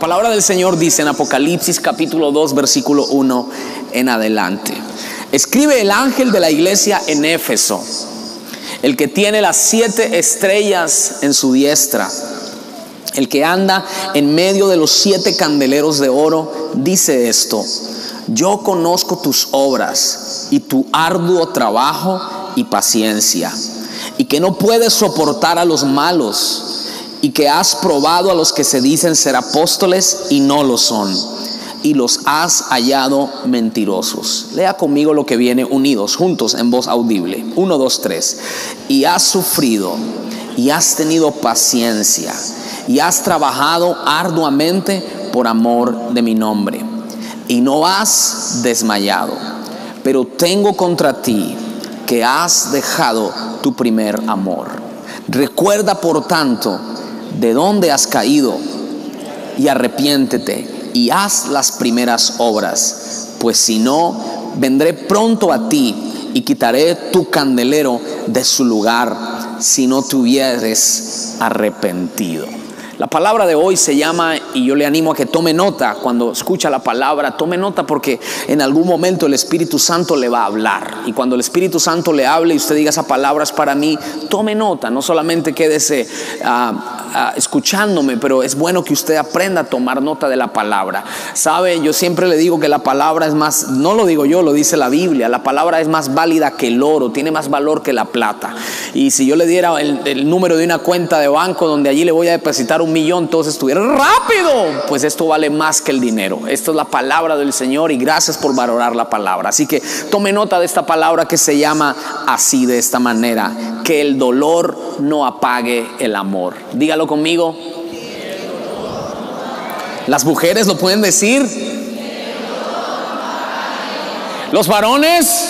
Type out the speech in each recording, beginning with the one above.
palabra del Señor dice en Apocalipsis capítulo 2 versículo 1 en adelante: escribe el ángel de la iglesia en Éfeso, el que tiene las 7 estrellas en su diestra, el que anda en medio de los 7 candeleros de oro, dice esto: yo conozco tus obras y tu arduo trabajo y paciencia, y que no puedes soportar a los malos, y que has probado a los que se dicen ser apóstoles y no lo son, y los has hallado mentirosos. Lea conmigo lo que viene unidos, juntos, en voz audible. 1, 2, 3. Y has sufrido, y has tenido paciencia, y has trabajado arduamente por amor de mi nombre, y no has desmayado. Pero tengo contra ti que has dejado tu primer amor. Recuerda, por tanto, de dónde has caído, y arrepiéntete y haz las primeras obras, pues si no, vendré pronto a ti y quitaré tu candelero de su lugar, si no te hubieres arrepentido. La palabra de hoy se llama, y yo le animo a que tome nota cuando escucha la palabra, tome nota, porque en algún momento el Espíritu Santo le va a hablar, y cuando el Espíritu Santo le hable y usted diga esa palabra es para mí, tome nota, no solamente quédese escuchándome, pero es bueno que usted aprenda a tomar nota de la palabra. Sabe, yo siempre le digo que la palabra es más, no lo digo yo, lo dice la Biblia, la palabra es más válida que el oro, tiene más valor que la plata. Y si yo le diera el número de una cuenta de banco donde allí le voy a depositar 1 millón, todos estuvieran rápido, pues esto vale más que el dinero. Esto es la palabra del Señor, y gracias por valorar la palabra. Así que tome nota de esta palabra que se llama así, de esta manera: que el dolor no apague el amor. Dígalo conmigo. Las mujeres lo pueden decir. Los varones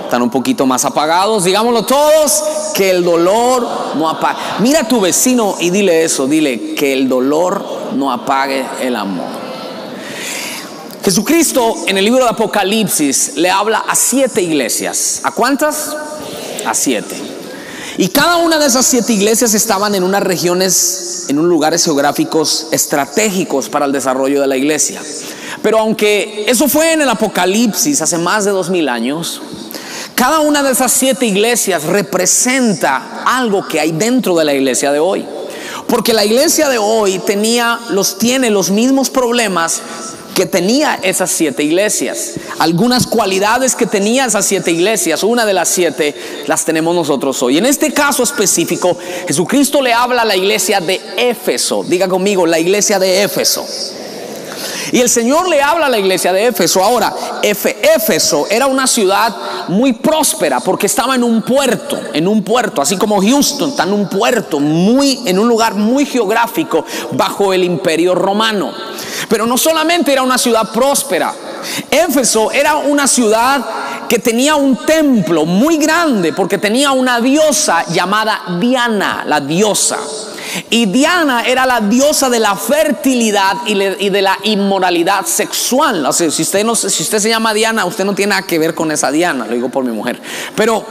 están un poquito más apagados. Digámoslo todos: que el dolor no apague. Mira a tu vecino y dile eso, dile: que el dolor no apague el amor. Jesucristo en el libro de Apocalipsis le habla a 7 iglesias. ¿A cuántas? A 7. Y cada una de esas 7 iglesias estaban en unas regiones, en unos lugares geográficos estratégicos para el desarrollo de la iglesia. Pero aunque eso fue en el Apocalipsis hace más de 2000 años, cada una de esas 7 iglesias representa algo que hay dentro de la iglesia de hoy. Porque la iglesia de hoy tiene los mismos problemas que tenía esas 7 iglesias. Algunas cualidades que tenía esas 7 iglesias, una de las 7 las tenemos nosotros hoy. En este caso específico, Jesucristo le habla a la iglesia de Éfeso. Diga conmigo: la iglesia de Éfeso. Y el Señor le habla a la iglesia de Éfeso. Ahora, Éfeso era una ciudad muy próspera porque estaba en un puerto, así como Houston está en un puerto, en un lugar muy geográfico bajo el imperio romano. Pero no solamente era una ciudad próspera, Éfeso era una ciudad que tenía un templo muy grande porque tenía una diosa llamada Diana, la diosa. Y Diana era la diosa de la fertilidad y de la inmoralidad sexual. O sea, si usted se llama Diana, usted no tiene nada que ver con esa Diana, lo digo por mi mujer. Pero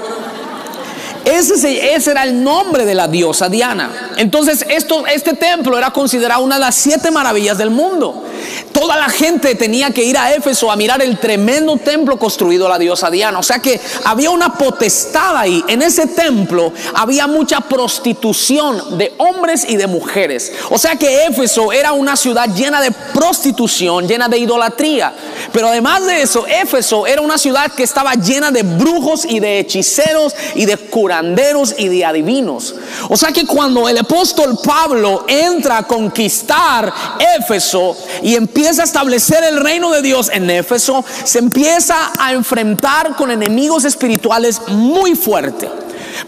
ese era el nombre de la diosa Diana. Entonces este templo era considerado una de las 7 maravillas del mundo. Toda la gente tenía que ir a Éfeso a mirar el tremendo templo construido a la diosa Diana. O sea que había una potestad ahí. En ese templo había mucha prostitución de hombres y de mujeres. O sea que Éfeso era una ciudad llena de prostitución, llena de idolatría. Pero además de eso, Éfeso era una ciudad que estaba llena de brujos y de hechiceros y de curanderos y de adivinos. O sea que cuando el apóstol Pablo entra a conquistar Éfeso y empieza a establecer el reino de Dios en Éfeso, se empieza a enfrentar con enemigos espirituales muy fuerte.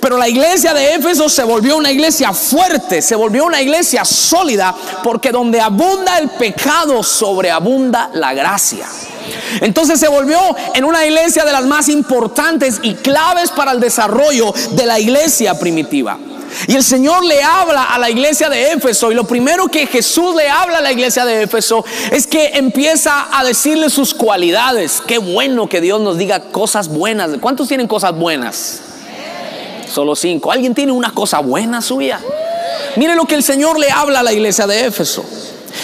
Pero la iglesia de Éfeso se volvió una iglesia fuerte, se volvió una iglesia sólida, porque donde abunda el pecado, sobreabunda la gracia. Entonces se volvió en una iglesia de las más importantes y claves para el desarrollo de la iglesia primitiva. Y el Señor le habla a la iglesia de Éfeso, y lo primero que Jesús le habla a la iglesia de Éfeso es que empieza a decirle sus cualidades. Qué bueno que Dios nos diga cosas buenas. ¿Cuántos tienen cosas buenas? Solo 5. ¿Alguien tiene una cosa buena suya? mire lo que el Señor le habla a la iglesia de Éfeso.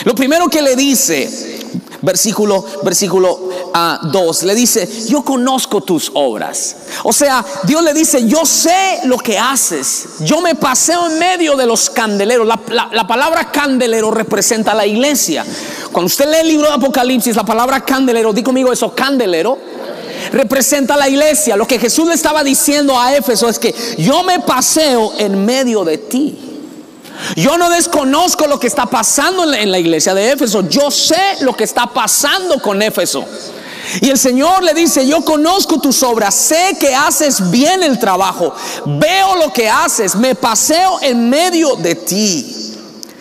Lo primero que le dice, versículo 2, le dice: yo conozco tus obras. O sea, Dios le dice: yo sé lo que haces. Yo me paseo en medio de los candeleros. La palabra candelero representa a la iglesia. Cuando usted lee el libro de Apocalipsis, la palabra candelero, di conmigo eso, candelero, representa a la iglesia. Lo que Jesús le estaba diciendo a Éfeso es que yo me paseo en medio de ti. Yo no desconozco lo que está pasando en la iglesia de Éfeso. Yo sé lo que está pasando con Éfeso. Y el Señor le dice: yo conozco tus obras, sé que haces bien el trabajo, veo lo que haces, me paseo en medio de ti.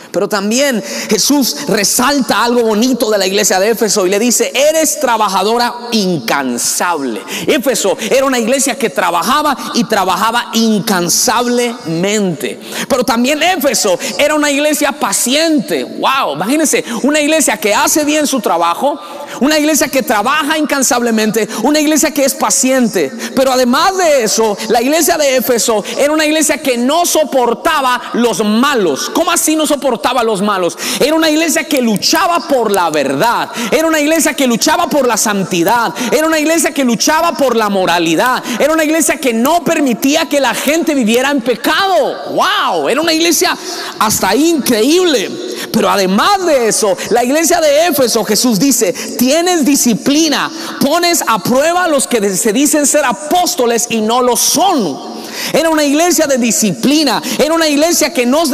Pero también Jesús resalta algo bonito de la iglesia de Éfeso y le dice: eres trabajadora incansable. Éfeso era una iglesia que trabajaba y trabajaba incansablemente. Pero también Éfeso era una iglesia paciente. Wow, imagínense, una iglesia que hace bien su trabajo, una iglesia que trabaja incansablemente, una iglesia que es paciente. Pero además de eso, la iglesia de Éfeso era una iglesia que no soportaba los malos. ¿Cómo así no soportaba a los malos? Era una iglesia que luchaba por la verdad, era una iglesia que luchaba por la santidad, era una iglesia que luchaba por la moralidad, era una iglesia que no permitía que la gente viviera en pecado. Wow, era una iglesia hasta ahí increíble. Pero además de eso, la iglesia de Éfeso, Jesús dice: tienes disciplina, pones a prueba a los que se dicen ser apóstoles y no lo son. Era una iglesia de disciplina. Era una iglesia que no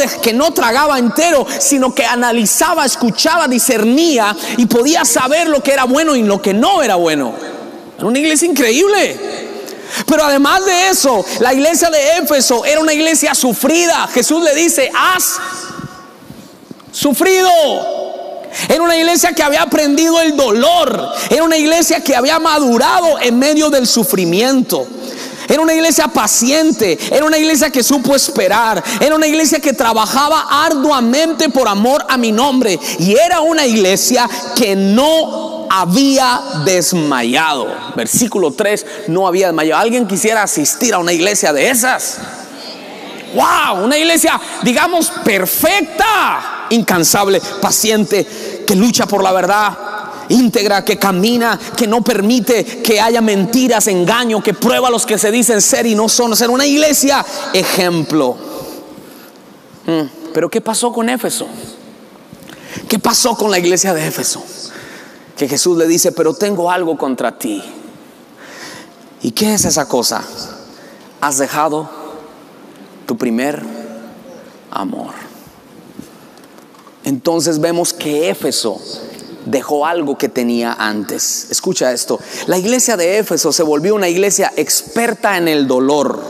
tragaba entero, sino que analizaba, escuchaba, discernía y podía saber lo que era bueno y lo que no era bueno. Era una iglesia increíble. Pero además de eso, la iglesia de Éfeso era una iglesia sufrida. Jesús le dice: has sufrido. Era una iglesia que había aprendido el dolor. Era una iglesia que había madurado en medio del sufrimiento. Era una iglesia paciente, era una iglesia que supo esperar, era una iglesia que trabajaba arduamente por amor a mi nombre, y era una iglesia que no había desmayado. Versículo 3, no había desmayado. ¿Alguien quisiera asistir a una iglesia de esas? ¡Wow! Una iglesia, digamos, perfecta, incansable, paciente, que lucha por la verdad, íntegra, que camina, que no permite que haya mentiras, engaño, que prueba a los que se dicen ser y no son. Ser una iglesia ejemplo. Pero ¿qué pasó con Éfeso? ¿Qué pasó con la iglesia de Éfeso? Que Jesús le dice: pero tengo algo contra ti. ¿Y qué es esa cosa? Has dejado tu primer amor. Entonces vemos que Éfeso dejó algo que tenía antes. Escucha esto: la iglesia de Éfeso se volvió una iglesia experta en el dolor,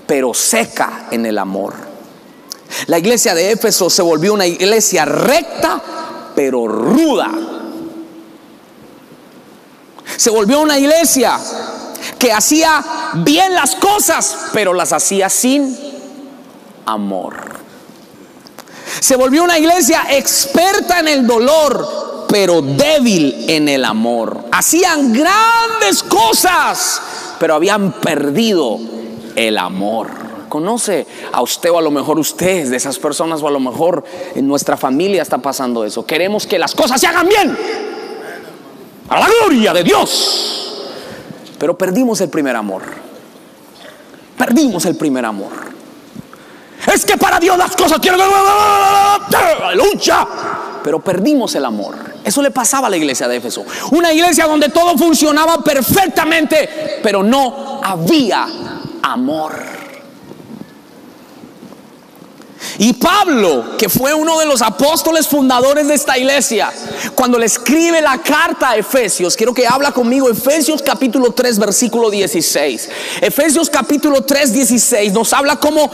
pero seca en el amor. La iglesia de Éfeso se volvió una iglesia recta, pero ruda. Se volvió una iglesia que hacía bien las cosas, pero las hacía sin amor. Se volvió una iglesia experta en el dolor, pero débil en el amor. Hacían grandes cosas, pero habían perdido el amor. ¿Conoce a usted, o a lo mejor usted es de esas personas, o a lo mejor en nuestra familia está pasando eso? Queremos que las cosas se hagan bien, a la gloria de Dios, pero perdimos el primer amor. Perdimos el primer amor. Es que para Dios las cosas quieren lucha, pero perdimos el amor. Eso le pasaba a la iglesia de Éfeso. Una iglesia donde todo funcionaba perfectamente, pero no había amor. Y Pablo, que fue uno de los apóstoles fundadores de esta iglesia, cuando le escribe la carta a Efesios, quiero que habla conmigo, Efesios capítulo 3 versículo 16. Efesios capítulo 3 16 nos habla cómo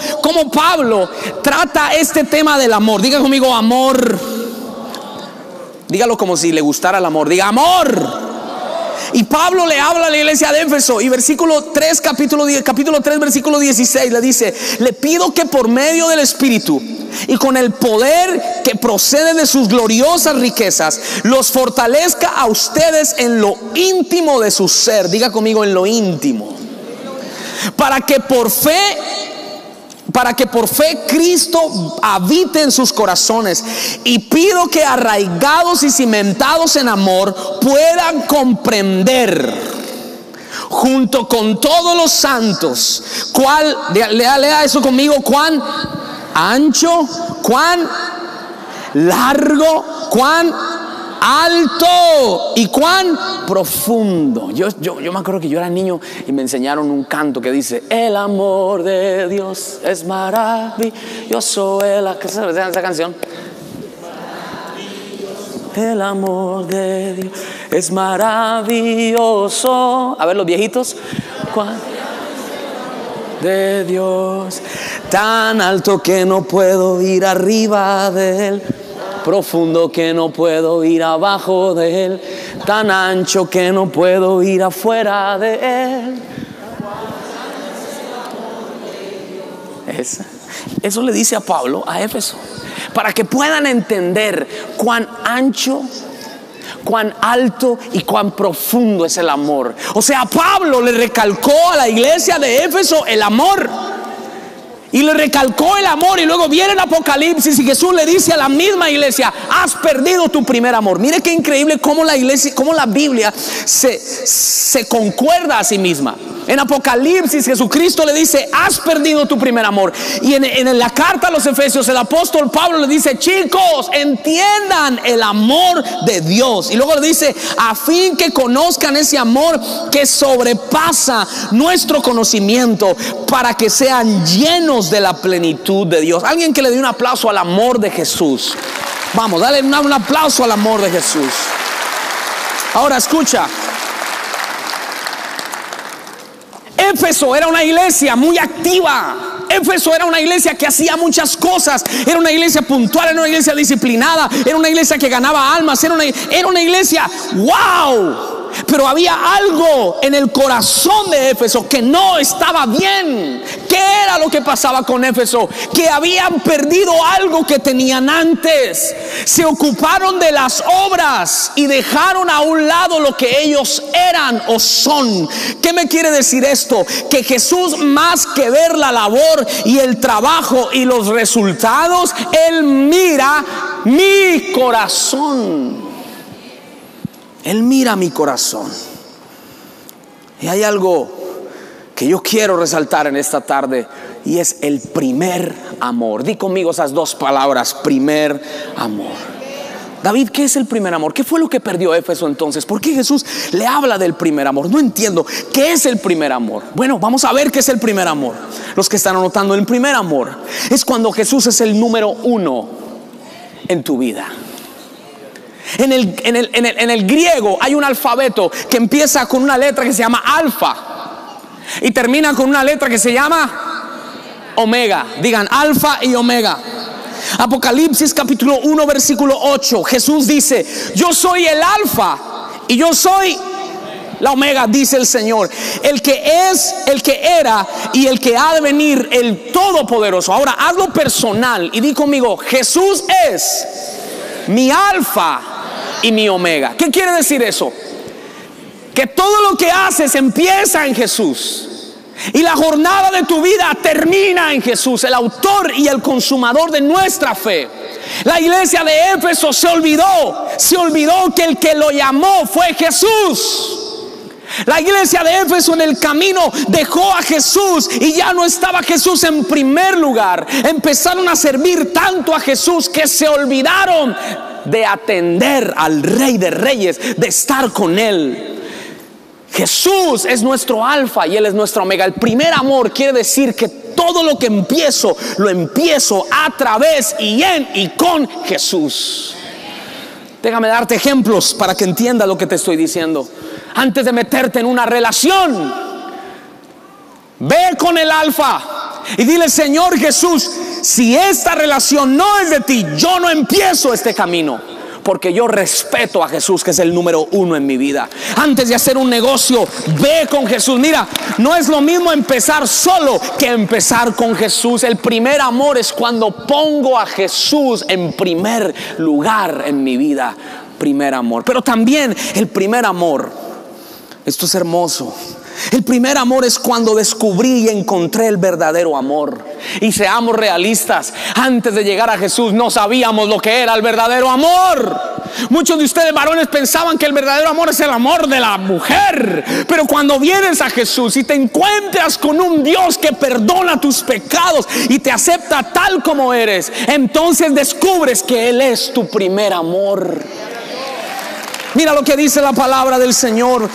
Pablo trata este tema del amor. Diga conmigo: amor. Dígalo como si le gustara el amor. Diga: amor. Y Pablo le habla a la iglesia de Éfeso, y versículo 3, capítulo 3 versículo 16 le dice: le pido que por medio del Espíritu y con el poder que procede de sus gloriosas riquezas, los fortalezca a ustedes en lo íntimo de su ser. Diga conmigo: en lo íntimo. Para que por fe para que por fe Cristo habite en sus corazones. Y pido que arraigados y cimentados en amor puedan comprender, junto con todos los santos, lea eso conmigo, cuán ancho, cuán largo, cuán alto y cuán profundo. Yo me acuerdo que yo era niño y me enseñaron un canto que dice: el amor de Dios es maravilloso. ¿Qué se llama esa canción? El amor de Dios es maravilloso. A ver, los viejitos. ¿Cuán? De Dios, tan alto que no puedo ir arriba de él, profundo que no puedo ir abajo de él, tan ancho que no puedo ir afuera de él. Eso le dice a Pablo a Éfeso, para que puedan entender cuán ancho, cuán alto y cuán profundo es el amor. O sea, Pablo le recalcó a la iglesia de Éfeso el amor, y le recalcó el amor, y luego viene el Apocalipsis y Jesús le dice a la misma iglesia: has perdido tu primer amor. Mire qué increíble cómo la iglesia, cómo la Biblia se concuerda a sí misma. En Apocalipsis Jesucristo le dice: has perdido tu primer amor. Y en la carta a los Efesios el apóstol Pablo le dice: chicos, entiendan el amor de Dios. Y luego le dice: a fin que conozcan ese amor que sobrepasa nuestro conocimiento, para que sean llenos de la plenitud de Dios. Alguien que le dé un aplauso al amor de Jesús. Vamos, dale un aplauso al amor de Jesús. Ahora escucha. Éfeso era una iglesia muy activa. Éfeso era una iglesia que hacía muchas cosas. Era una iglesia puntual, era una iglesia disciplinada, era una iglesia que ganaba almas, era una iglesia wow. Pero había algo en el corazón de Éfeso que no estaba bien. ¿Qué era lo que pasaba con Éfeso? Que habían perdido algo que tenían antes. Se ocuparon de las obras y dejaron a un lado lo que ellos eran o son. ¿Qué me quiere decir esto? Que Jesús, más que ver la labor y el trabajo y los resultados, Él mira mi corazón. Él mira mi corazón. Y hay algo que yo quiero resaltar en esta tarde, y es el primer amor. Di conmigo esas dos palabras: primer amor. David, ¿qué es el primer amor? ¿Qué fue lo que perdió Éfeso entonces? ¿Por qué Jesús le habla del primer amor? No entiendo. ¿Qué es el primer amor? Bueno, vamos a ver qué es el primer amor. Los que están anotando, el primer amor es cuando Jesús es el número uno en tu vida. En el griego hay un alfabeto que empieza con una letra que se llama alfa y termina con una letra que se llama omega. Digan: alfa y omega. Apocalipsis capítulo 1 versículo 8, Jesús dice: yo soy el alfa y yo soy la omega, dice el Señor, el que es, el que era y el que ha de venir, el todopoderoso. Ahora hazlo personal y di conmigo: Jesús es mi alfa y mi omega. ¿Qué quiere decir eso? Que todo lo que haces empieza en Jesús, y la jornada de tu vida termina en Jesús, el autor y el consumador de nuestra fe. La iglesia de Éfeso se olvidó que el que lo llamó fue Jesús. La iglesia de Éfeso en el camino dejó a Jesús y ya no estaba Jesús en primer lugar. Empezaron a servir tanto a Jesús que se olvidaron de atender al Rey de Reyes, de estar con Él. Jesús es nuestro alfa y Él es nuestra omega. El primer amor quiere decir que todo lo que empiezo, lo empiezo a través y en y con Jesús. Déjame darte ejemplos para que entiendas lo que te estoy diciendo. Antes de meterte en una relación, ve con el alfa y dile: Señor Jesús, si esta relación no es de ti, yo no empiezo este camino, porque yo respeto a Jesús, que es el número uno en mi vida. Antes de hacer un negocio, ve con Jesús. Mira, no es lo mismo empezar solo que empezar con Jesús. El primer amor es cuando pongo a Jesús en primer lugar en mi vida. Primer amor. Pero también el primer amor, esto es hermoso, El primer amor es cuando descubrí y encontré el verdadero amor. Y seamos realistas, antes de llegar a Jesús no sabíamos lo que era el verdadero amor. Muchos de ustedes varones pensaban que el verdadero amor es el amor de la mujer. Pero cuando vienes a Jesús y te encuentras con un Dios que perdona tus pecados y te acepta tal como eres, entonces descubres que Él es tu primer amor. Mira lo que dice la palabra del Señor.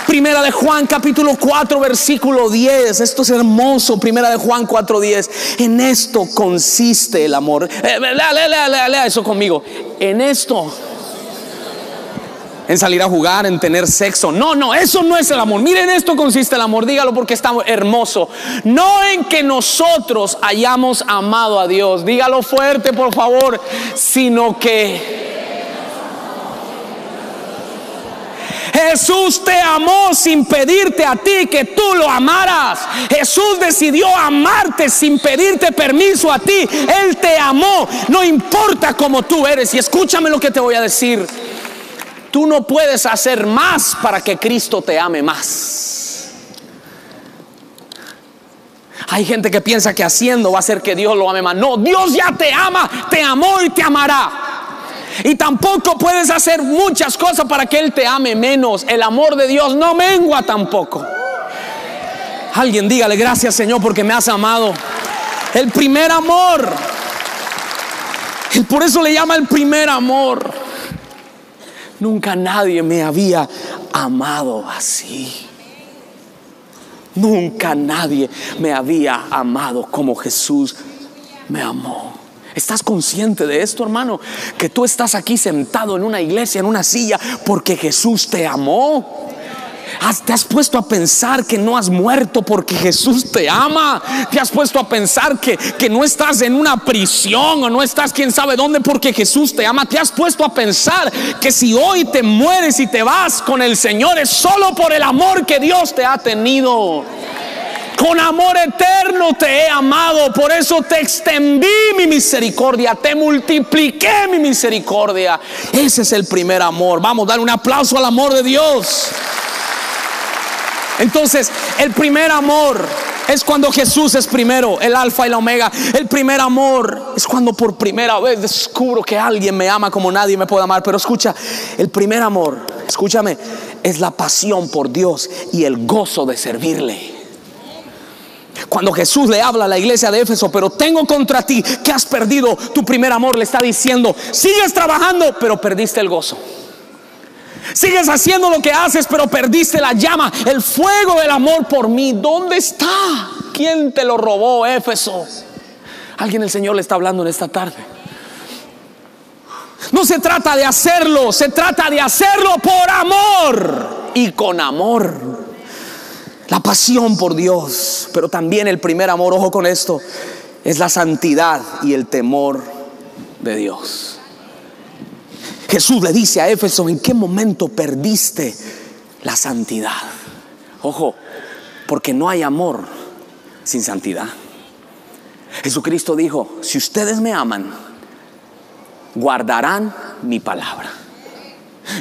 Primera de Juan capítulo 4 versículo 10. Esto es hermoso. Primera de Juan 4:10. En esto consiste el amor. Lea eso conmigo. En esto. En salir a jugar, en tener sexo. No, eso no es el amor. Miren, en esto consiste el amor. Dígalo porque está hermoso. No en que nosotros hayamos amado a Dios. Dígalo fuerte, por favor. Sino que Jesús te amó sin pedirte a ti que tú lo amaras. Jesús decidió amarte sin pedirte permiso a ti. Él te amó, no importa cómo tú eres. Y escúchame lo que te voy a decir. Tú no puedes hacer más para que Cristo te ame más. Hay gente que piensa que haciendo va a hacer que Dios lo ame más. No, Dios ya te ama, te amó y te amará. Y tampoco puedes hacer muchas cosas para que Él te ame menos. El amor de Dios no mengua tampoco. Alguien dígale: gracias, Señor, porque me has amado. El primer amor. Y por eso le llama el primer amor. Nunca nadie me había amado así. Nunca nadie me había amado como Jesús me amó. ¿Estás consciente de esto, hermano? Que tú estás aquí sentado en una iglesia, en una silla, porque Jesús te amó. ¿Te has puesto a pensar que no has muerto porque Jesús te ama? ¿Te has puesto a pensar que no estás en una prisión o no estás quién sabe dónde porque Jesús te ama? ¿Te has puesto a pensar que si hoy te mueres y te vas con el Señor es solo por el amor que Dios te ha tenido? Con amor eterno te he amado, por eso te extendí mi misericordia, te multipliqué mi misericordia. Ese es el primer amor. Vamos a dar un aplauso al amor de Dios. Entonces, el primer amor es cuando Jesús es primero, el alfa y la omega. El primer amor es cuando por primera vez descubro que alguien me ama como nadie me puede amar. Pero escucha, el primer amor, escúchame, es la pasión por Dios y el gozo de servirle. Cuando Jesús le habla a la iglesia de Éfeso: pero tengo contra ti que has perdido tu primer amor, le está diciendo: sigues trabajando, pero perdiste el gozo. Sigues haciendo lo que haces, pero perdiste la llama, el fuego del amor por mí. ¿Dónde está? ¿Quién te lo robó, Éfeso? Alguien el Señor le está hablando en esta tarde. No se trata de hacerlo, se trata de hacerlo por amor y con amor. La pasión por Dios, pero también el primer amor, ojo con esto, es la santidad y el temor de Dios. Jesús le dice a Éfeso: ¿en qué momento perdiste la santidad? Ojo, porque no hay amor sin santidad. Jesucristo dijo: si ustedes me aman, guardarán mi palabra.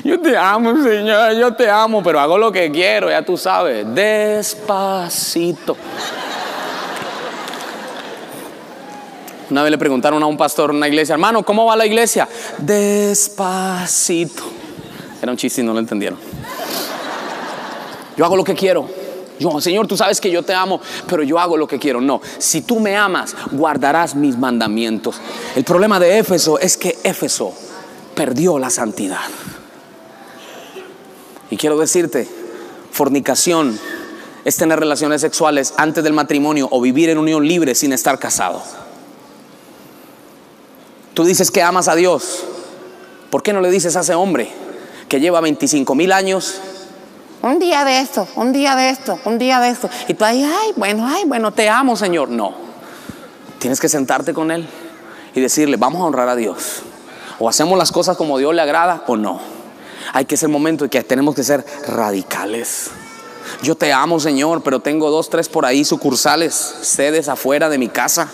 Yo te amo, Señor, yo te amo, pero hago lo que quiero, ya tú sabes, despacito. Una vez le preguntaron a un pastor en una iglesia: hermano, ¿cómo va la iglesia? Despacito. Era un chiste y no lo entendieron. Yo hago lo que quiero. Señor, tú sabes que yo te amo, pero yo hago lo que quiero. No, si tú me amas, guardarás mis mandamientos. El problema de Éfeso es que Éfeso perdió la santidad. Y quiero decirte, fornicación es tener relaciones sexuales antes del matrimonio o vivir en unión libre sin estar casado. Tú dices que amas a Dios. ¿Por qué no le dices a ese hombre que lleva 25,000 años? Un día de esto, un día de esto, un día de esto. Y tú ahí, ay, bueno, te amo, Señor. No, tienes que sentarte con él y decirle: vamos a honrar a Dios. O hacemos las cosas como Dios le agrada o no. Hay que ser momento en que tenemos que ser radicales. Yo te amo, Señor, pero tengo 2, 3 por ahí sucursales, sedes afuera de mi casa.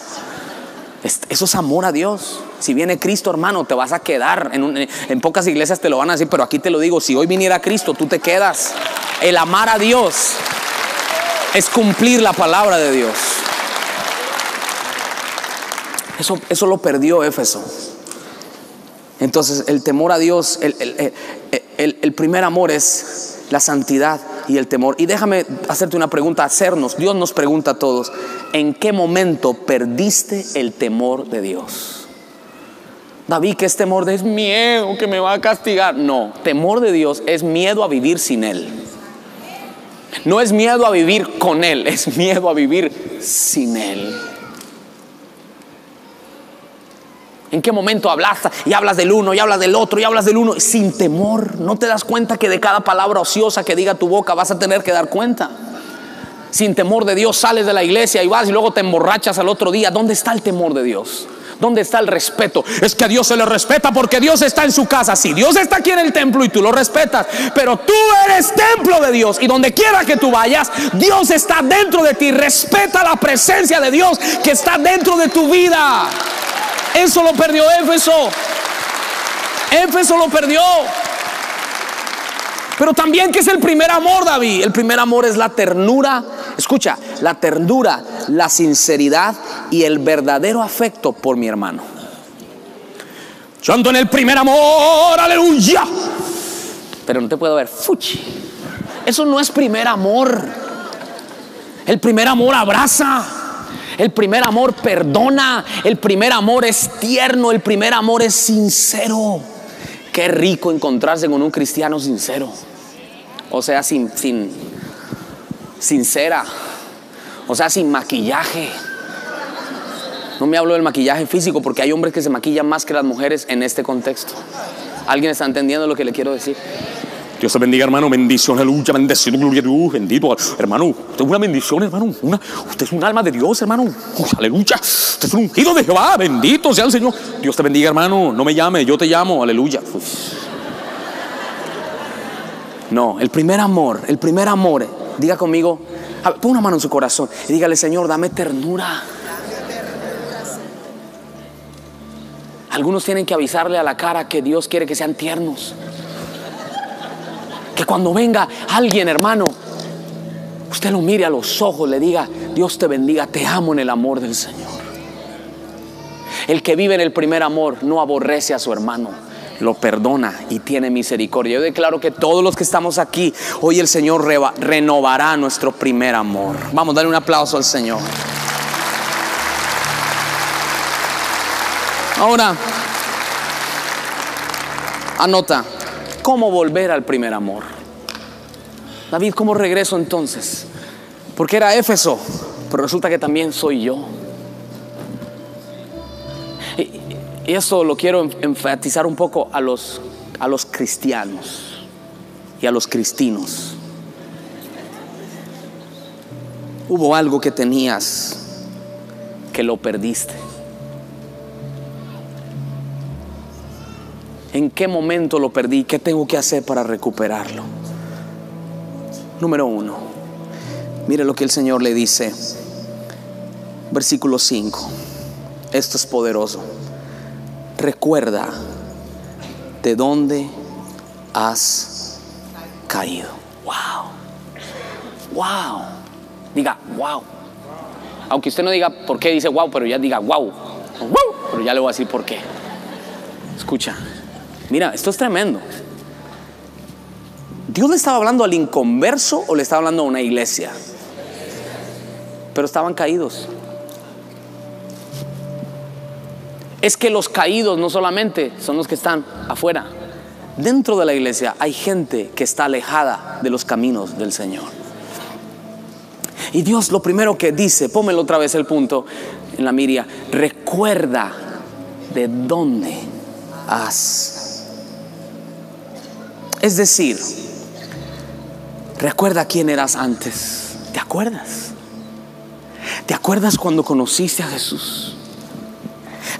Eso es amor a Dios. Si viene Cristo, hermano, te vas a quedar. En pocas iglesias te lo van a decir, pero aquí te lo digo: si hoy viniera Cristo, tú te quedas. El amar a Dios es cumplir la palabra de Dios. Eso lo perdió Éfeso. Entonces el temor a Dios, el primer amor es la santidad y el temor. Y déjame hacerte una pregunta, Dios nos pregunta a todos: ¿en qué momento perdiste el temor de Dios? David, ¿qué es temor de? Es miedo que me va a castigar. No, temor de Dios es miedo a vivir sin Él. No es miedo a vivir con Él, es miedo a vivir sin Él. ¿En qué momento hablas y hablas del uno y hablas del otro y hablas del uno sin temor? ¿No te das cuenta que de cada palabra ociosa que diga tu boca vas a tener que dar cuenta? Sin temor de Dios sales de la iglesia y vas y luego te emborrachas al otro día. ¿Dónde está el temor de Dios? ¿Dónde está el respeto? Es que a Dios se le respeta porque Dios está en su casa. Sí, Dios está aquí en el templo y tú lo respetas, pero tú eres templo de Dios, y donde quiera que tú vayas, Dios está dentro de ti. Respeta la presencia de Dios que está dentro de tu vida. Eso lo perdió Éfeso. Éfeso lo perdió. Pero también, ¿qué es el primer amor, David? El primer amor es la ternura. Escucha, la ternura, la sinceridad y el verdadero afecto por mi hermano. Yo ando en el primer amor, aleluya. Pero no te puedo ver, fuchi. Eso no es primer amor. El primer amor abraza. El primer amor perdona. El primer amor es tierno. El primer amor es sincero. Qué rico encontrarse con un cristiano sincero. O sea, sincera. O sea, sin maquillaje. No me hablo del maquillaje físico, porque hay hombres que se maquillan más que las mujeres en este contexto. ¿Alguien está entendiendo lo que le quiero decir? Dios te bendiga, hermano. Bendición, aleluya, bendecido, gloria a Dios, bendito. Hermano, usted es una bendición, hermano. Usted es un alma de Dios, hermano. Aleluya. Usted es un ungido de Jehová. Bendito sea el Señor. Dios te bendiga, hermano. No me llame, yo te llamo. Aleluya. No, el primer amor. Diga conmigo, pon una mano en su corazón y dígale: Señor, dame ternura. Algunos tienen que avisarle a la cara que Dios quiere que sean tiernos. Que cuando venga alguien, hermano, usted lo mire a los ojos, le diga: Dios te bendiga, te amo en el amor del Señor. El que vive en el primer amor no aborrece a su hermano, lo perdona y tiene misericordia. Yo declaro que todos los que estamos aquí, hoy el Señor renovará nuestro primer amor. Vamos, darle un aplauso al Señor. Ahora, anota: ¿cómo volver al primer amor? David, ¿cómo regreso entonces? Porque era Éfeso, pero resulta que también soy yo. Y esto lo quiero enfatizar un poco a los cristianos y a los cristinos. Hubo algo que tenías que lo perdiste. ¿En qué momento lo perdí? ¿Qué tengo que hacer para recuperarlo? Número 1, mire lo que el Señor le dice. Versículo 5. Esto es poderoso. Recuerda de dónde has caído. Wow. Diga wow. Aunque usted no diga por qué dice wow, pero ya diga wow. Pero ya le voy a decir por qué. Escucha. Mira, esto es tremendo. ¿Dios le estaba hablando al inconverso o le estaba hablando a una iglesia? Pero estaban caídos. Es que los caídos no solamente son los que están afuera. Dentro de la iglesia hay gente que está alejada de los caminos del Señor. Y Dios lo primero que dice, pónmelo otra vez el punto en la miria: recuerda de dónde has. Es decir, recuerda quién eras antes. ¿Te acuerdas? ¿Te acuerdas cuando conociste a Jesús?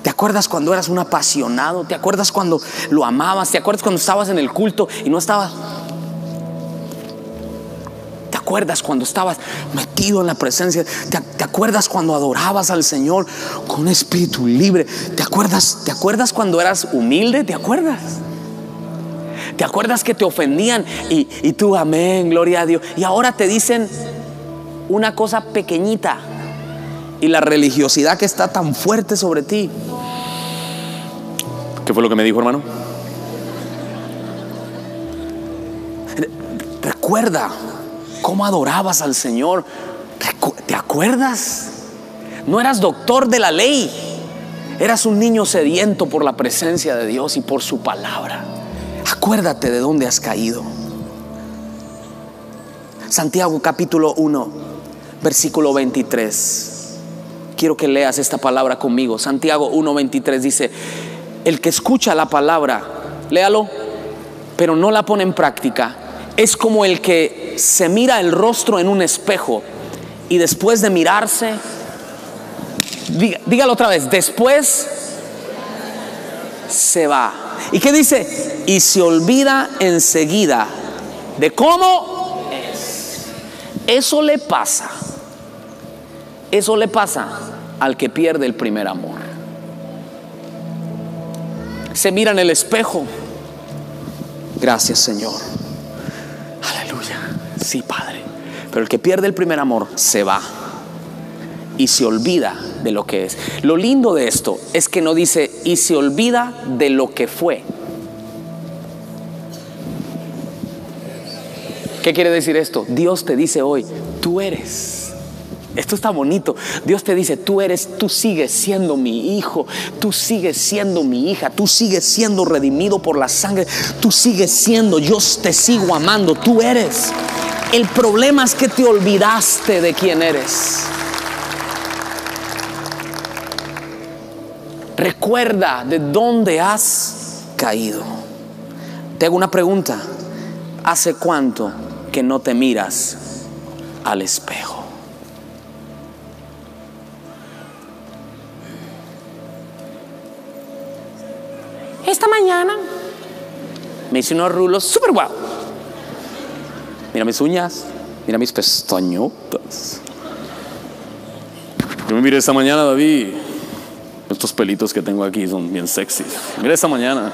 ¿Te acuerdas cuando eras un apasionado? ¿Te acuerdas cuando lo amabas? ¿Te acuerdas cuando estabas en el culto y no estabas? ¿Te acuerdas cuando estabas metido en la presencia? ¿Te acuerdas cuando adorabas al Señor con un espíritu libre? ¿Te acuerdas cuando eras humilde? ¿Te acuerdas? ¿Te acuerdas que te ofendían y tú, amén, gloria a Dios? Y ahora te dicen una cosa pequeñita y la religiosidad que está tan fuerte sobre ti. ¿Qué fue lo que me dijo, hermano? Recuerda cómo adorabas al Señor. ¿Te acuerdas? No eras doctor de la ley, eras un niño sediento por la presencia de Dios y por su palabra. Acuérdate de dónde has caído. Santiago capítulo 1, versículo 23. Quiero que leas esta palabra conmigo. Santiago 1:23 dice: el que escucha la palabra, léalo, pero no la pone en práctica, es como el que se mira el rostro en un espejo y después de mirarse, dígalo otra vez, después se va. ¿Y qué dice? Y se olvida enseguida de cómo es. Eso le pasa al que pierde el primer amor. Se mira en el espejo. Gracias, Señor. Aleluya. Sí, Padre. Pero el que pierde el primer amor se va y se olvida de lo que es. Lo lindo de esto es que no dice y se olvida de lo que fue. ¿Qué quiere decir esto? Dios te dice hoy, tú eres. Esto está bonito. Dios te dice, tú sigues siendo mi hijo, tú sigues siendo mi hija, tú sigues siendo redimido por la sangre, tú sigues siendo, yo te sigo amando, tú eres. El problema es que te olvidaste de quién eres. Recuerda de dónde has caído. Te hago una pregunta. ¿Hace cuánto que no te miras al espejo? Esta mañana me hice unos rulos super guau. Mira mis uñas, mira mis pestañotas. Yo me miré esta mañana, David. Estos pelitos que tengo aquí son bien sexys. Mira esta mañana.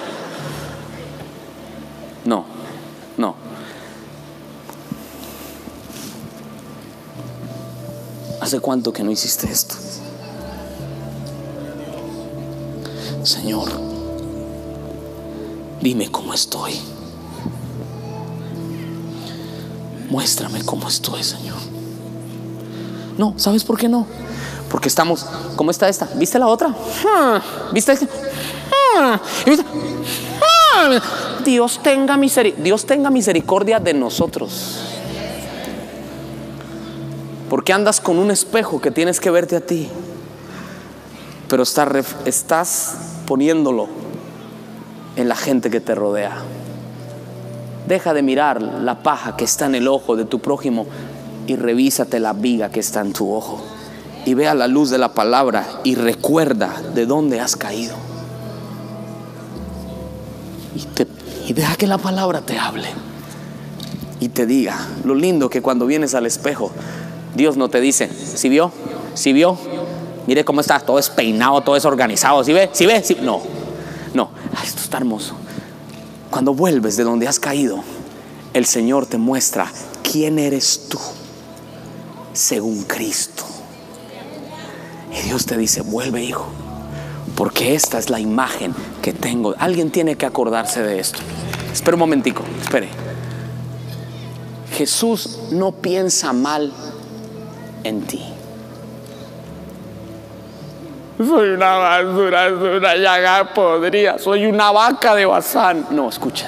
No. ¿Hace cuánto que no hiciste esto? Señor, dime cómo estoy. Muéstrame cómo estoy, Señor. No, ¿sabes por qué no? Porque estamos, ¿cómo está esta? ¿Viste la otra? ¿Viste esta? Dios tenga misericordia de nosotros. Porque andas con un espejo que tienes que verte a ti, pero estás poniéndolo en la gente que te rodea. Deja de mirar la paja que está en el ojo de tu prójimo y revísate la viga que está en tu ojo. Y ve a la luz de la palabra y recuerda de dónde has caído. Y deja que la palabra te hable y te diga. Lo lindo que cuando vienes al espejo, Dios no te dice, ¿sí vio? ¿Sí vio? Mire cómo está, todo despeinado, todo desorganizado. ¿Sí ve? ¿Sí ve? ¿Sí? No. Ay, esto está hermoso. Cuando vuelves de donde has caído, el Señor te muestra quién eres tú según Cristo. Y Dios te dice, vuelve, hijo, porque esta es la imagen que tengo. Alguien tiene que acordarse de esto. Espera un momentico, espere. Jesús no piensa mal en ti. Soy una basura, soy una llaga podrida, soy una vaca de Bazán. No, escucha.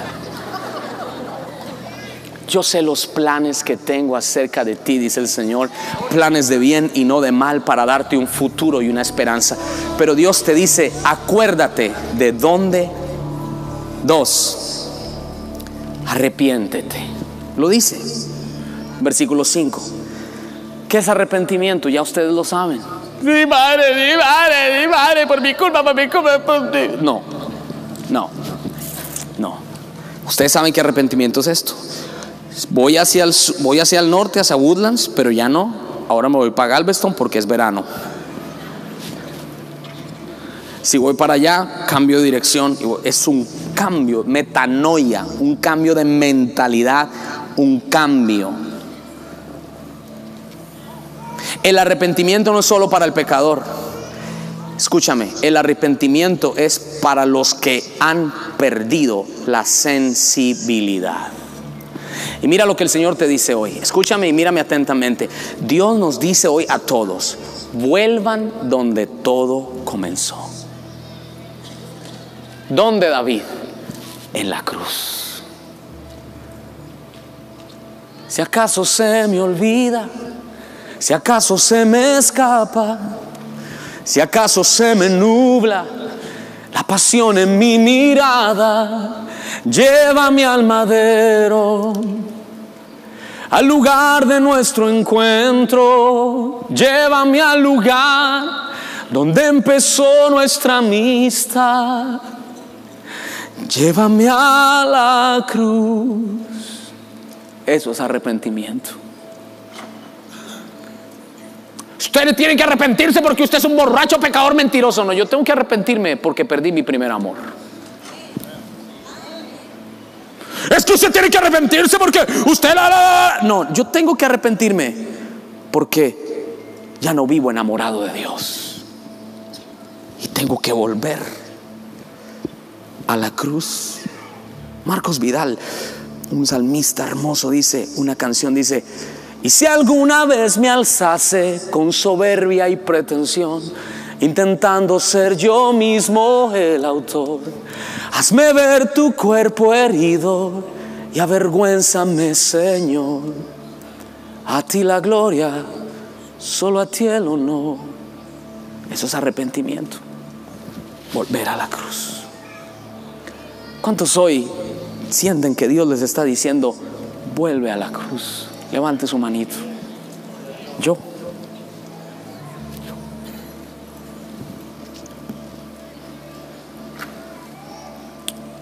Yo sé los planes que tengo acerca de ti, dice el Señor, planes de bien y no de mal, para darte un futuro y una esperanza. Pero Dios te dice, acuérdate de dónde. 2, arrepiéntete. Lo dice, versículo 5. ¿Qué es arrepentimiento? Ya ustedes lo saben. Mi madre, por mi culpa. No. Ustedes saben que arrepentimiento es esto. Voy hacia el norte, hacia Woodlands, pero ya no. Ahora me voy para Galveston porque es verano. Si voy para allá, cambio de dirección. Es un cambio, metanoia, un cambio de mentalidad, un cambio. El arrepentimiento no es solo para el pecador. Escúchame, el arrepentimiento es para los que han perdido la sensibilidad. Y mira lo que el Señor te dice hoy. Escúchame y mírame atentamente. Dios nos dice hoy a todos: vuelvan donde todo comenzó. ¿Dónde, David? En la cruz. Si acaso se me olvida, si acaso se me escapa, si acaso se me nubla la pasión en mi mirada, llévame al madero, al lugar de nuestro encuentro. Llévame al lugar donde empezó nuestra amistad. Llévame a la cruz. Eso es arrepentimiento. Ustedes tienen que arrepentirse porque usted es un borracho, pecador, mentiroso. No, yo tengo que arrepentirme porque perdí mi primer amor. Es que usted tiene que arrepentirse porque usted No, yo tengo que arrepentirme porque ya no vivo enamorado de Dios. Y tengo que volver a la cruz. Marcos Vidal, un salmista hermoso, dice, una canción dice: y si alguna vez me alzase con soberbia y pretensión, intentando ser yo mismo el autor, hazme ver tu cuerpo herido y avergüénzame, Señor. A ti la gloria, solo a ti el honor. Eso es arrepentimiento. Volver a la cruz. ¿Cuántos hoy sienten que Dios les está diciendo: vuelve a la cruz? Levante su manito. Yo.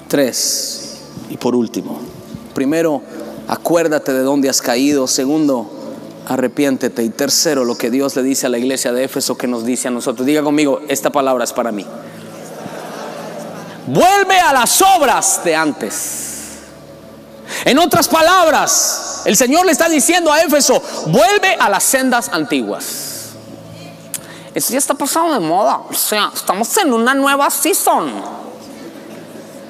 3, y por último, primero, acuérdate de dónde has caído. Segundo, arrepiéntete. Y tercero, lo que Dios le dice a la iglesia de Éfeso, que nos dice a nosotros. Diga conmigo, esta palabra es para mí. Vuelve a las obras de antes. En otras palabras, el Señor le está diciendo a Éfeso: vuelve a las sendas antiguas. Eso ya está pasando de moda. O sea, estamos en una nueva season.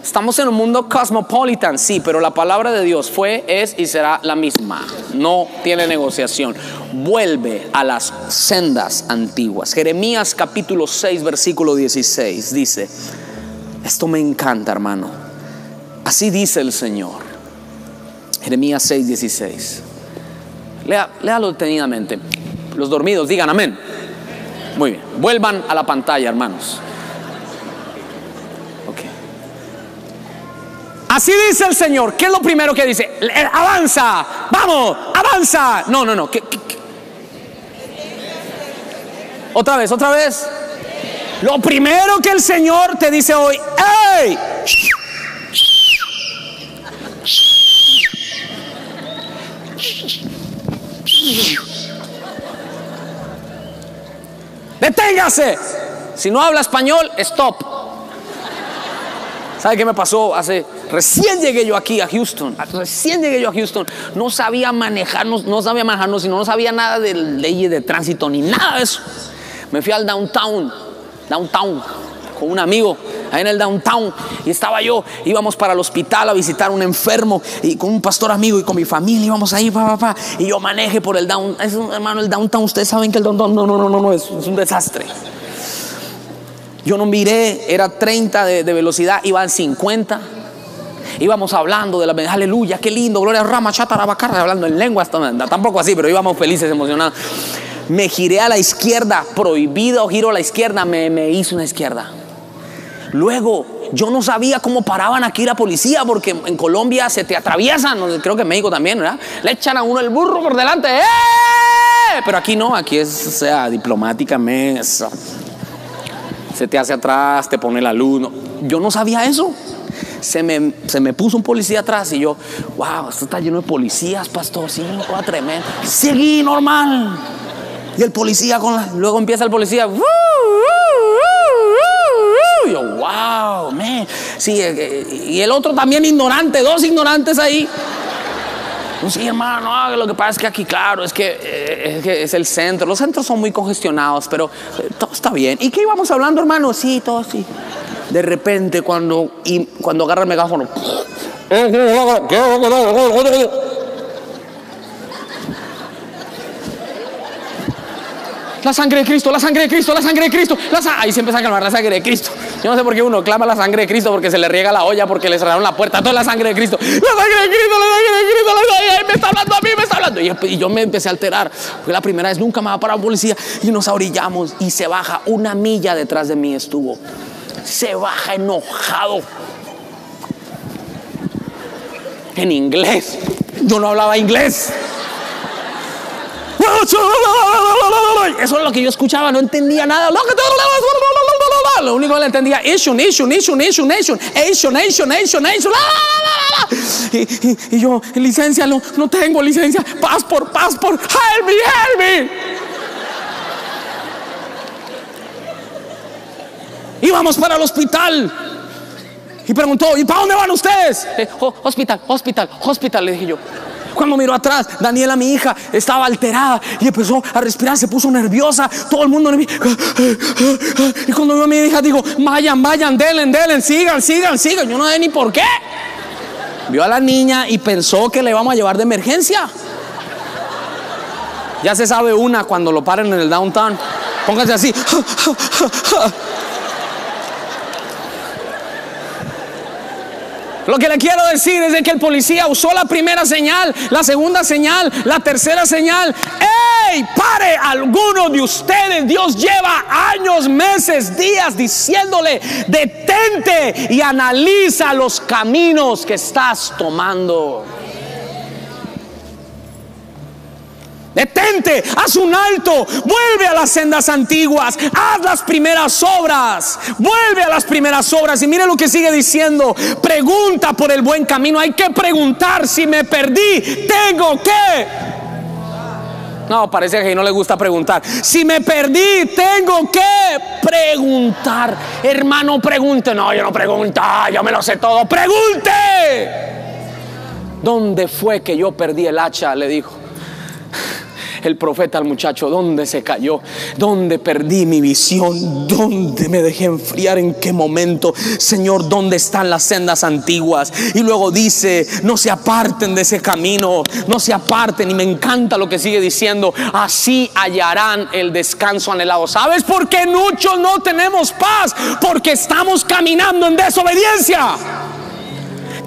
Estamos en un mundo cosmopolitan, sí, pero la palabra de Dios fue, es y será la misma. No tiene negociación. Vuelve a las sendas antiguas. Jeremías capítulo 6 versículo 16 dice: esto me encanta, hermano. Así dice el Señor. Jeremías 6, 16. Léalo detenidamente. Los dormidos digan amén. Muy bien, vuelvan a la pantalla, hermanos. Okay. Así dice el Señor. ¿Qué es lo primero que dice? Avanza, vamos, avanza. No. Otra vez. Lo primero que el Señor te dice hoy: ¡ey! Deténgase. Si no habla español, stop. ¿Sabe qué me pasó? Recién llegué yo aquí a Houston. No sabía manejarnos, sino no sabía nada de leyes de tránsito ni nada de eso. Me fui al downtown con un amigo, ahí en el downtown, y íbamos para el hospital a visitar a un enfermo, y con un pastor amigo y con mi familia íbamos ahí, y yo manejé por el downtown. Hermano, el downtown, ustedes saben que el downtown no es un desastre. Yo no miré, era 30 de velocidad, iban 50. Íbamos hablando de la aleluya, qué lindo, gloria a Rama, Chatarabacarra, hablando en lenguas, tampoco así, pero íbamos felices, emocionados. Me giré a la izquierda, prohibido giro a la izquierda, me hice una izquierda. Luego, yo no sabía cómo paraban aquí la policía, porque en Colombia se te atraviesan, creo que en México también, ¿verdad? Le echan a uno el burro por delante, ¡eh! Pero aquí no, aquí es, o sea, diplomáticamente, se te hace atrás, te pone la luz. No. Yo no sabía eso. Se me puso un policía atrás y yo, wow, esto está lleno de policías, pastor, sí, cosa tremenda. Seguí normal. Y el policía luego empieza el policía, y yo, wow, man. Sí, y el otro también ignorante, 2 ignorantes ahí. Sí, hermano, lo que pasa es que aquí, claro, es que es el centro. Los centros son muy congestionados, pero todo está bien. ¿Y qué íbamos hablando, hermano? Sí, todo sí. De repente, cuando agarra el megáfono, la sangre de Cristo, la sangre de Cristo, la sangre de Cristo. Ahí se empieza a calmar la sangre de Cristo. Yo no sé por qué uno clama la sangre de Cristo, porque se le riega la olla, porque le cerraron la puerta. Toda la sangre de Cristo, la sangre de Cristo, la sangre de Cristo, la sangre de Cristo. Me está hablando a mí, me está hablando. Y yo me empecé a alterar. Fue la primera vez, nunca me va a parar la policía. Y nos orillamos y se baja 1 milla detrás de mí estuvo. Se baja enojado. En inglés. Yo no hablaba inglés. Eso es lo que yo escuchaba, no entendía nada. Lo único que le entendía, Asian. Y yo, licencia, no tengo licencia. Passport, help me. Íbamos para el hospital. Y preguntó, ¿y para dónde van ustedes? Hospital, le dije yo. Cuando miró atrás, Daniela, mi hija, estaba alterada y empezó a respirar, se puso nerviosa. Todo el mundo. Y cuando vio a mi hija, digo, vayan, delen, sigan. Yo no sé ni por qué. Vio a la niña y pensó que le íbamos a llevar de emergencia. Ya se sabe una cuando lo paren en el downtown. Póngase así. Lo que le quiero decir es de que el policía usó la primera señal, la segunda señal, la tercera señal. ¡Ey! ¡Pare! Alguno de ustedes, Dios lleva años, meses, días diciéndole: detente y analiza los caminos que estás tomando. Detente, haz un alto, vuelve a las sendas antiguas, haz las primeras obras, vuelve a las primeras obras. Y mire lo que sigue diciendo: pregunta por el buen camino. Hay que preguntar. Si me perdí, tengo que... No, parece que no le gusta preguntar. Si me perdí, tengo que preguntar. Hermano, pregunte. No, yo no pregunto, yo me lo sé todo. Pregunte. ¿Dónde fue que yo perdí el hacha?, le dijo el profeta al muchacho. ¿Dónde se cayó? ¿Dónde perdí mi visión? ¿Dónde me dejé enfriar? ¿En qué momento? Señor, ¿dónde están las sendas antiguas? Y luego dice: no se aparten de ese camino, no se aparten. Y me encanta lo que sigue diciendo: así hallarán el descanso anhelado. ¿Sabes por qué muchos no tenemos paz? Porque estamos caminando en desobediencia.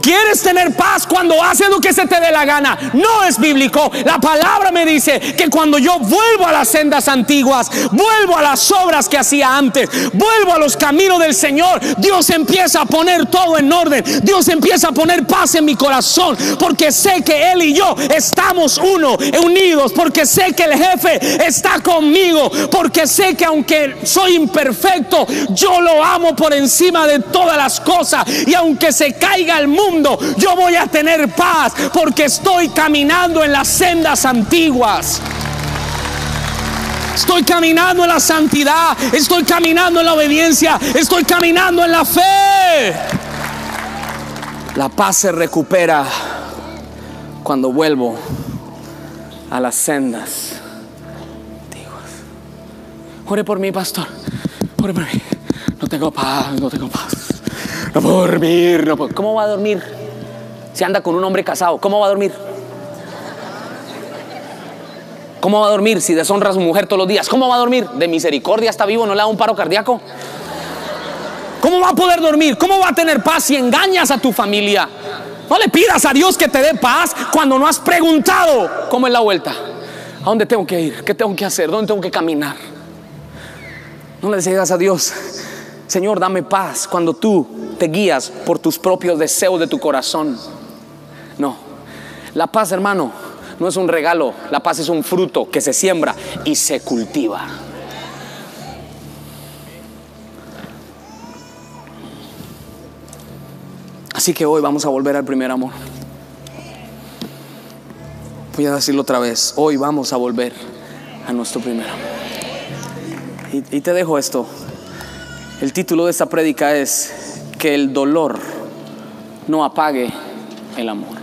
¿Quieres tener paz cuando haces lo que se te dé la gana? No es bíblico. La palabra me dice que cuando yo vuelvo a las sendas antiguas, vuelvo a las obras que hacía antes, vuelvo a los caminos del Señor, Dios empieza a poner todo en orden. Dios empieza a poner paz en mi corazón, porque sé que Él y yo estamos unidos, porque sé que el jefe está conmigo, porque sé que aunque soy imperfecto, yo lo amo por encima de todas las cosas. Y aunque se caiga el mundo, yo voy a tener paz, porque estoy caminando en las sendas antiguas. Estoy caminando en la santidad, estoy caminando en la obediencia, estoy caminando en la fe. La paz se recupera cuando vuelvo a las sendas antiguas. Ore por mí, pastor. Ore por mí. No tengo paz. No puedo dormir, no puedo. ¿Cómo va a dormir si anda con un hombre casado? ¿Cómo va a dormir? ¿Cómo va a dormir si deshonra a su mujer todos los días? ¿Cómo va a dormir? ¿De misericordia está vivo? ¿No le da un paro cardíaco? ¿Cómo va a poder dormir? ¿Cómo va a tener paz si engañas a tu familia? No le pidas a Dios que te dé paz cuando no has preguntado cómo es la vuelta. ¿A dónde tengo que ir? ¿Qué tengo que hacer? ¿Dónde tengo que caminar? No le digas a Dios: Señor, dame paz, cuando tú te guías por tus propios deseos de tu corazón. No, la paz, hermano, no es un regalo. La paz es un fruto que se siembra y se cultiva. Así que hoy vamos a volver al primer amor. Voy a decirlo otra vez: hoy vamos a volver a nuestro primer amor. Y te dejo esto. El título de esta prédica es: que el dolor no apague el amor.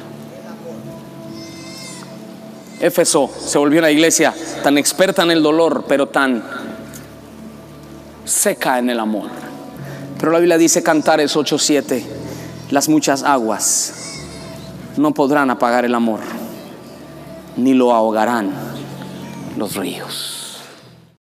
Éfeso se volvió una iglesia tan experta en el dolor, pero tan seca en el amor. Pero la Biblia dice, Cantares 8:7, las muchas aguas no podrán apagar el amor, ni lo ahogarán los ríos.